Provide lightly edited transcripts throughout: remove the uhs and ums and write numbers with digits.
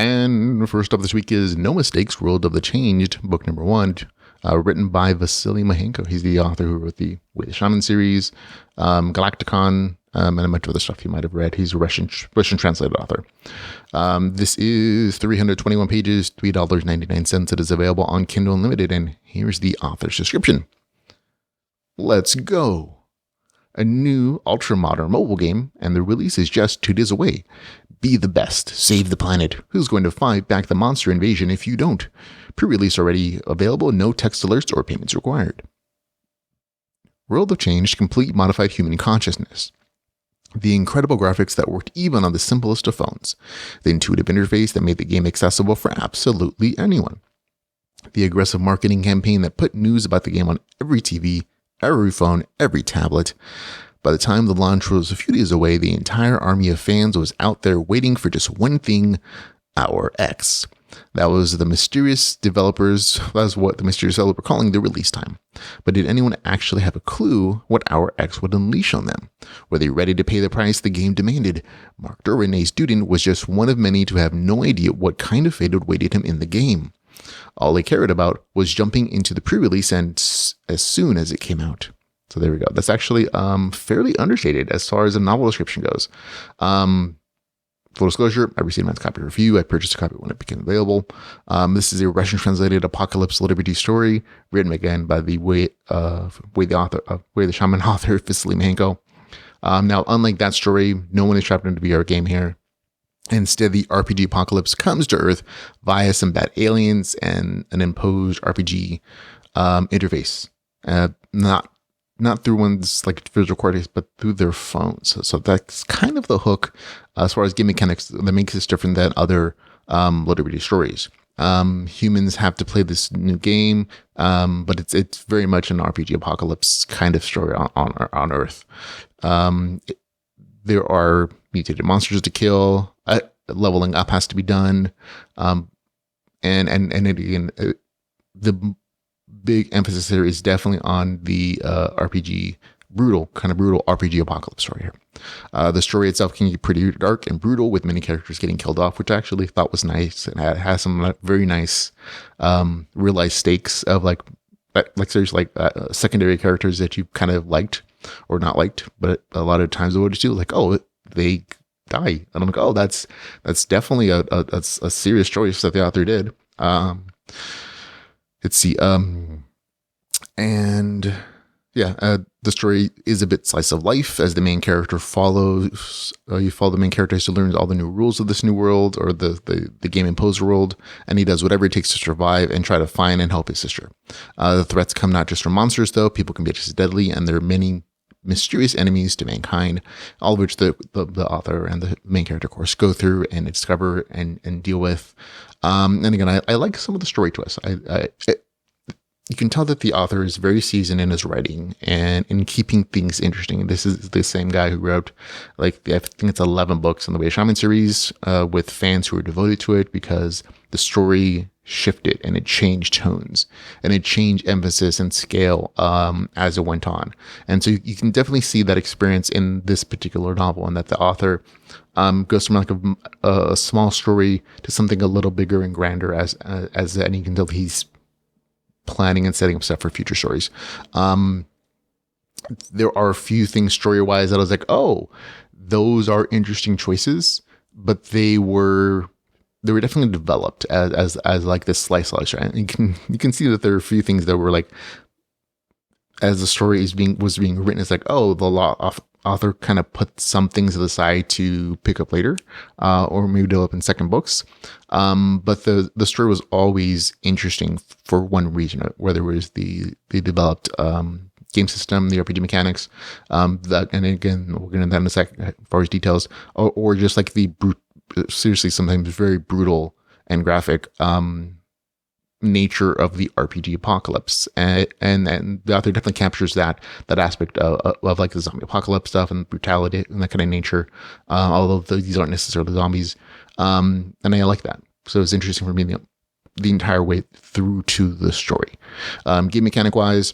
And first up this week is No Mistakes, World of the Changed, book number 1, written by Vasily Mahenko. He's the author who wrote the Way the Shaman series, Galacticon, and a bunch of other stuff you might have read. He's a Russian translated author. This is 321 pages, $3.99. It is available on Kindle Unlimited, and here's the author's description. Let's go. A new ultra-modern mobile game, and the release is just 2 days away. Be the best. Save the planet. Who's going to fight back the monster invasion if you don't? Pre-release already available. No text alerts or payments required. World of Change, complete modified human consciousness. The incredible graphics that worked even on the simplest of phones. The intuitive interface that made the game accessible for absolutely anyone. The aggressive marketing campaign that put news about the game on every TV, every phone, every tablet. By the time the launch was a few days away, the entire army of fans was out there waiting for just one thing, Our X. That was what the mysterious developer calling the release time. But did anyone actually have a clue what Our X would unleash on them? Were they ready to pay the price the game demanded? Mark Durin, a student, was just one of many to have no idea what kind of fate awaited him in the game. All they cared about was jumping into the pre-release and as soon as it came out. So there we go. That's actually fairly understated as far as a novel description goes. Full disclosure, I received my copy review. I purchased a copy when it became available. This is a Russian translated apocalypse LitRPG story written again by the Way the Shaman author, Vasily Mahenko. Now, unlike that story, no one is trapped into VR game here. Instead, the RPG apocalypse comes to Earth via some bad aliens and an imposed RPG interface. Not through one's like physical cortex, but through their phones. So that's kind of the hook as far as game mechanics that makes this different than other LitRPG stories. Humans have to play this new game, but it's very much an RPG apocalypse kind of story on Earth. There are mutated monsters to kill. Leveling up has to be done, and again, the big emphasis here is definitely on the brutal RPG apocalypse story here. The story itself can get pretty dark and brutal, with many characters getting killed off, which I actually thought was nice, and it has some very nice realized stakes of secondary characters that you kind of liked or not liked, but a lot of times what you do like, oh, they die, and I'm like, oh, that's definitely a serious choice that the author did. Let's see, and yeah, the story is a bit slice of life as the main character follows. You follow the main character to learn all the new rules of this new world, or the game imposed world, and he does whatever it takes to survive and try to find and help his sister. The threats come not just from monsters, though. People can be just as deadly, and there are many mysterious enemies to mankind, all of which the author and the main character, of course, go through and discover and deal with. And again, I like some of the story twists. You can tell that the author is very seasoned in his writing and in keeping things interesting. This is the same guy who wrote, I think it's 11 books on the Way the Shaman series, with fans who are devoted to it because the story shifted and it changed tones and it changed emphasis and scale as it went on. And so you can definitely see that experience in this particular novel, and that the author goes from a small story to something a little bigger and grander and you can tell he's planning and setting up stuff for future stories. There are a few things story-wise that I was like, oh, those are interesting choices, but they were definitely developed as like this slice. And you can see that there are a few things that were like, as the story was being written, it's like, oh, the author kind of put some things to the side to pick up later, or maybe develop in second books. But the story was always interesting for one reason, whether it was the developed game system, the RPG mechanics, and again, we'll get into that in a second as far as details, or just like the seriously sometimes very brutal and graphic nature of the RPG apocalypse, and the author definitely captures that aspect of like the zombie apocalypse stuff and brutality and that kind of nature, although these aren't necessarily zombies, and I like that. So it's interesting for me the entire way through to the story. Game mechanic wise,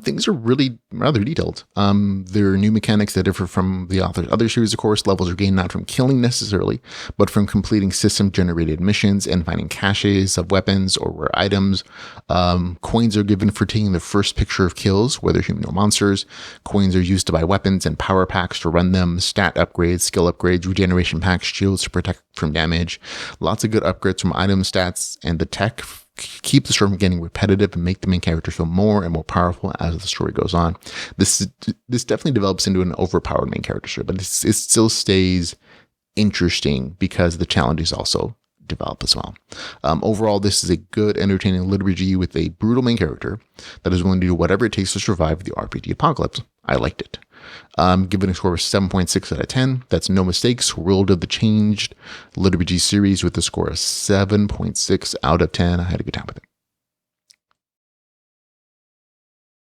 Things are really rather detailed. There are new mechanics that differ from the author's other series, of course. Levels are gained not from killing necessarily, but from completing system-generated missions and finding caches of weapons or rare items. Coins are given for taking the first picture of kills, whether human or monsters. Coins are used to buy weapons and power packs to run them, stat upgrades, skill upgrades, regeneration packs, shields to protect from damage. Lots of good upgrades from item stats, and the tech keep the story from getting repetitive and make the main character feel more and more powerful as the story goes on. This definitely develops into an overpowered main character story, but it still stays interesting because the challenges also develop as well. Overall, this is a good, entertaining LitRPG with a brutal main character that is willing to do whatever it takes to survive the RPG apocalypse. I liked it. Giving a score of 7.6 out of 10. That's No Mistakes, World of the Changed LitRPG series with a score of 7.6 out of 10. I had a good time with it.